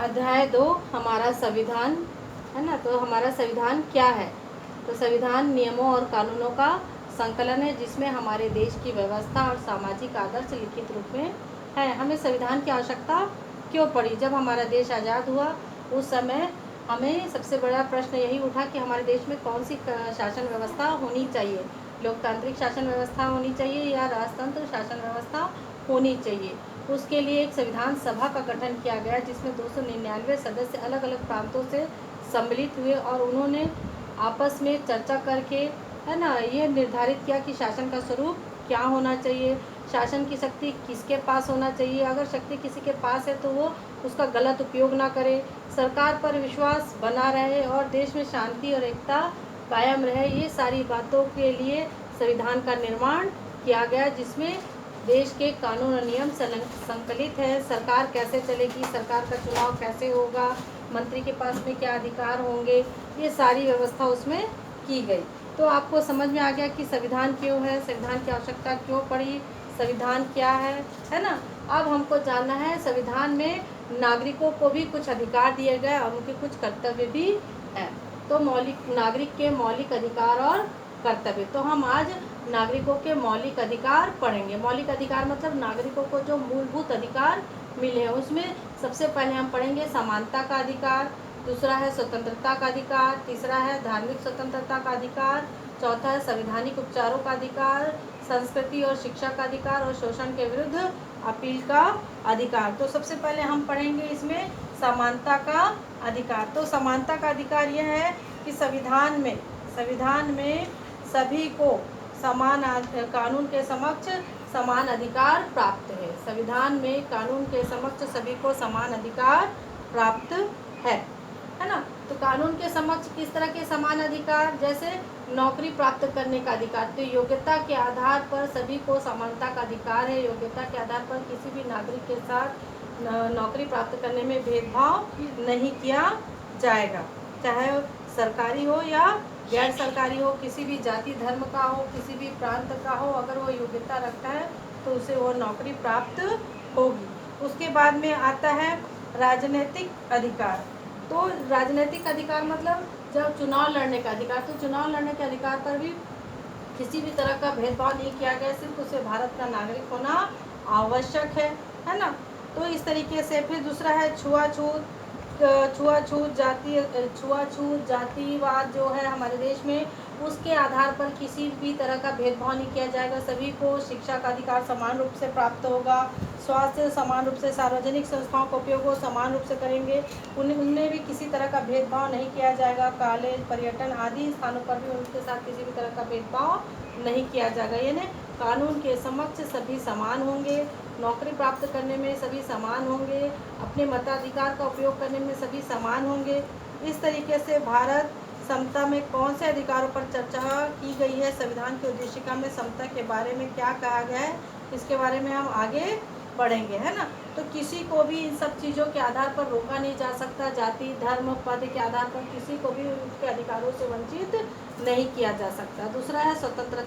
अध्याय 2 हमारा संविधान है ना। तो हमारा संविधान क्या है? तो संविधान नियमों और कानूनों का संकलन है जिसमें हमारे देश की व्यवस्था और सामाजिक आदर्श लिखित रूप में है। हमें संविधान की आवश्यकता क्यों पड़ी? जब हमारा देश आज़ाद हुआ उस समय हमें सबसे बड़ा प्रश्न यही उठा कि हमारे देश में कौन सी शासन व्यवस्था होनी चाहिए। लोकतांत्रिक शासन व्यवस्था होनी चाहिए या राजतंत्र शासन व्यवस्था होनी चाहिए। उसके लिए एक संविधान सभा का गठन किया गया जिसमें 299 सदस्य अलग अलग प्रांतों से सम्मिलित हुए और उन्होंने आपस में चर्चा करके है ना ये निर्धारित किया कि शासन का स्वरूप क्या होना चाहिए, शासन की शक्ति किसके पास होना चाहिए, अगर शक्ति किसी के पास है तो वो उसका गलत उपयोग ना करे, सरकार पर विश्वास बना रहे और देश में शांति और एकता कायम रहे। ये सारी बातों के लिए संविधान का निर्माण किया गया जिसमें देश के कानून और नियम संकलित है। सरकार कैसे चलेगी, सरकार का चुनाव कैसे होगा, मंत्री के पास में क्या अधिकार होंगे, ये सारी व्यवस्था उसमें की गई। तो आपको समझ में आ गया कि संविधान क्यों है, संविधान की आवश्यकता क्यों पड़ी, संविधान क्या है ना। अब हमको जानना है संविधान में नागरिकों को भी कुछ अधिकार दिए गए और उनके कुछ कर्तव्य भी हैं। तो नागरिक के मौलिक अधिकार और कर्तव्य। तो हम आज नागरिकों के मौलिक अधिकार पढ़ेंगे। मौलिक अधिकार मतलब नागरिकों को जो मूलभूत अधिकार मिले हैं उसमें सबसे पहले हम पढ़ेंगे समानता का अधिकार, दूसरा है स्वतंत्रता का अधिकार, तीसरा है धार्मिक स्वतंत्रता का अधिकार, चौथा है संवैधानिक उपचारों का अधिकार, संस्कृति और शिक्षा का अधिकार और शोषण के विरुद्ध अपील का अधिकार। तो सबसे पहले हम पढ़ेंगे इसमें समानता का अधिकार। तो समानता का अधिकार यह है कि संविधान में सभी को समान कानून के समक्ष समान अधिकार प्राप्त है। संविधान में कानून के समक्ष सभी को समान अधिकार प्राप्त है ना। तो कानून के समक्ष किस तरह के समान अधिकार? जैसे नौकरी प्राप्त करने का अधिकार, तो योग्यता के आधार पर सभी को समानता का अधिकार है। योग्यता के आधार पर किसी भी नागरिक के साथ नौकरी प्राप्त करने में भेदभाव नहीं किया जाएगा, चाहे सरकारी हो या गैर सरकारी हो, किसी भी जाति धर्म का हो, किसी भी प्रांत का हो, अगर वो योग्यता रखता है तो उसे वो नौकरी प्राप्त होगी। उसके बाद में आता है राजनीतिक अधिकार। तो राजनीतिक अधिकार मतलब जब चुनाव लड़ने का अधिकार, तो चुनाव लड़ने के अधिकार पर भी किसी भी तरह का भेदभाव नहीं किया गया, सिर्फ उसे भारत का नागरिक होना आवश्यक है ना। तो इस तरीके से फिर दूसरा है छुआछूत जातिवाद जो है हमारे देश में, उसके आधार पर किसी भी तरह का भेदभाव नहीं किया जाएगा। सभी को शिक्षा का अधिकार समान रूप से प्राप्त होगा, स्वास्थ्य समान रूप से, सार्वजनिक संस्थाओं का उपयोग वो समान रूप से करेंगे, उनमें भी किसी तरह का भेदभाव नहीं किया जाएगा। कॉलेज, पर्यटन आदि स्थानों पर भी उनके साथ किसी भी तरह का भेदभाव नहीं किया जाएगा। यानी कानून के समक्ष सभी समान होंगे, नौकरी प्राप्त करने में सभी समान होंगे, अपने मताधिकार का उपयोग करने में सभी समान होंगे। इस तरीके से भारत समता में कौन से अधिकारों पर चर्चा की गई है, संविधान की उद्देशिका में समता के बारे में क्या कहा गया है, इसके बारे में हम आगे पढ़ेंगे, है ना। तो किसी को भी इन सब चीज़ों के आधार पर रोका नहीं जा सकता, जाति धर्म पद के आधार पर किसी को भी उसके अधिकारों से वंचित नहीं किया जा सकता। दूसरा है स्वतंत्रता।